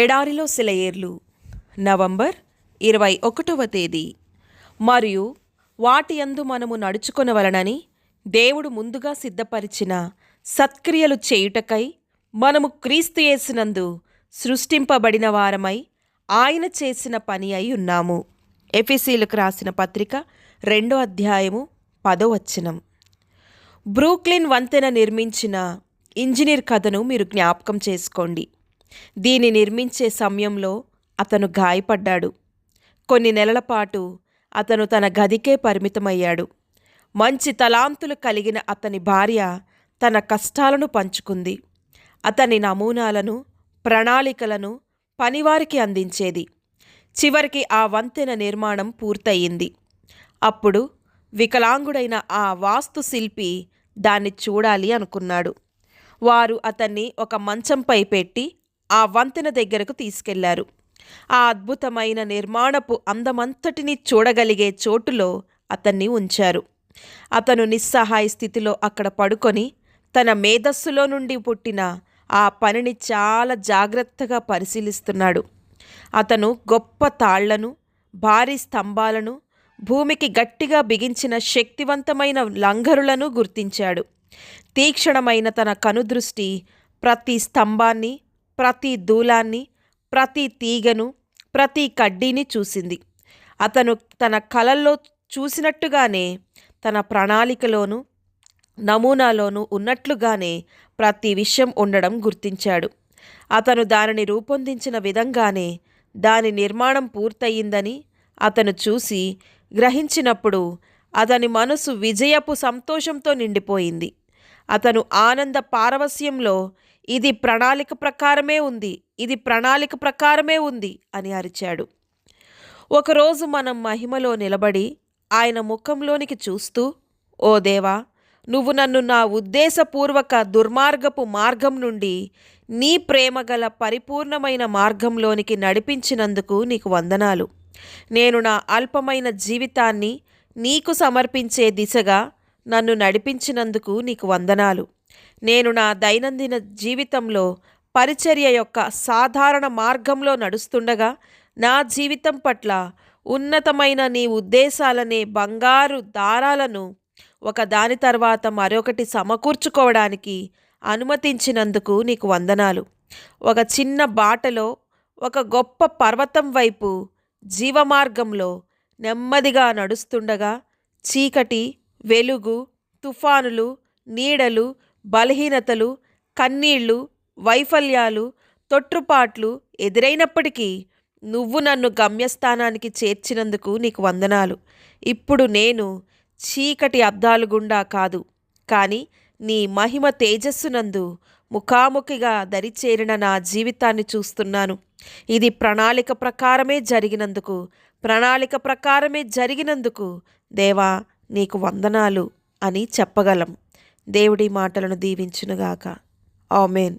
ఎడారిలో సెలయేర్లు నవంబర్ 21వ తేదీ. మరియు వాటి యందు మనము నడుచుకొనవలనని దేవుడు ముందుగా సిద్ధపరిచిన సత్క్రియలు చేయుటకై మనము క్రీస్తు యేసునందు సృష్టింపబడిన వారమై ఆయన చేసిన పని అయి ఉన్నాము. ఎఫెసీయులకు రాసిన పత్రిక 2వ అధ్యాయము 10వ వచనం. బ్రూక్లిన్ వంతెన నిర్మించిన ఇంజనీర్ కథను మీరు జ్ఞాపకం చేసుకోండి. దీన్ని నిర్మించే సమయంలో అతను గాయపడ్డాడు. కొన్ని నెలల పాటు అతను తన గదికే పరిమితమయ్యాడు. మంచి తలాంతులు కలిగిన అతని భార్య తన కష్టాలను పంచుకుంది. అతని నమూనాలను, ప్రణాళికలను పనివారికి అందించేది. చివరికి ఆ వంతెన నిర్మాణం పూర్తయింది. అప్పుడు వికలాంగుడైన ఆ వాస్తుశిల్పి దాన్ని చూడాలి అనుకున్నాడు. వారు అతన్ని ఒక మంచంపై పెట్టి ఆ వంతెన దగ్గరకు తీసుకెళ్లారు. ఆ అద్భుతమైన నిర్మాణపు అందమంతటినీ చూడగలిగే చోటులో అతన్ని ఉంచారు. అతను నిస్సహాయ స్థితిలో అక్కడ పడుకొని తన మేధస్సులో నుండి పుట్టిన ఆ పనిని చాలా జాగ్రత్తగా పరిశీలిస్తున్నాడు. అతను గొప్ప తాళ్లను, భారీ స్తంభాలను, భూమికి గట్టిగా బిగించిన శక్తివంతమైన లంగరులను గుర్తించాడు. తీక్షణమైన తన కనుదృష్టి ప్రతి స్తంభాన్ని, ప్రతి దూలాన్ని, ప్రతి తీగను, ప్రతి కడ్డీని చూసింది. అతను తన కలల్లో చూసినట్టుగానే, తన ప్రణాళికలోనూ నమూనాలోనూ ఉన్నట్లుగానే ప్రతి విషయం ఉండడం గుర్తించాడు. అతను దానిని రూపొందించిన విధంగానే దాని నిర్మాణం పూర్తయిందని అతను చూసి గ్రహించినప్పుడు అతని మనసు విజయపు సంతోషంతో నిండిపోయింది. అతను ఆనంద పారవస్యంలో ఇది ప్రణాళిక ప్రకారమే ఉంది, ఇది ప్రణాళిక ప్రకారమే ఉంది అని అరిచాడు. ఒకరోజు మనం మహిమలో నిలబడి ఆయన ముఖంలోనికి చూస్తూ, ఓ దేవా, నువ్వు నన్ను నా ఉద్దేశపూర్వక దుర్మార్గపు మార్గం నుండి నీ ప్రేమగల పరిపూర్ణమైన మార్గంలోనికి నడిపించినందుకు నీకు వందనాలు. నేను నా అల్పమైన జీవితాన్ని నీకు సమర్పించే దిశగా నన్ను నడిపించినందుకు నీకు వందనాలు. నేను నా దైనందిన జీవితంలో పరిచర్య యొక్క సాధారణ మార్గంలో నడుస్తుండగా నా జీవితం పట్ల ఉన్నతమైన నీ ఉద్దేశాలనే బంగారు దారాలను ఒకదాని తర్వాత మరొకటి సమకూర్చుకోవడానికి అనుమతించినందుకు నీకు వందనాలు. ఒక చిన్న బాటలో ఒక గొప్ప పర్వతం వైపు జీవమార్గంలో నెమ్మదిగా నడుస్తుండగా చీకటి, వెలుగు, తుఫానులు, నీడలు, బలహీనతలు, కన్నీళ్లు, వైఫల్యాలు, తొట్రుపాట్లు ఎదురైనప్పటికీ నువ్వు నన్ను గమ్యస్థానానికి చేర్చినందుకు నీకు వందనాలు. ఇప్పుడు నేను చీకటి అద్దాలు గుండా కాదు, కానీ నీ మహిమ తేజస్సునందు ముఖాముఖిగా దరిచేరిన నా జీవితాన్ని చూస్తున్నాను. ఇది ప్రణాళిక ప్రకారమే జరిగినందుకు దేవా నీకు వందనాలు అని చెప్పగలం. దేవుడి మాటలను దీవించునుగాక. ఆమేన్.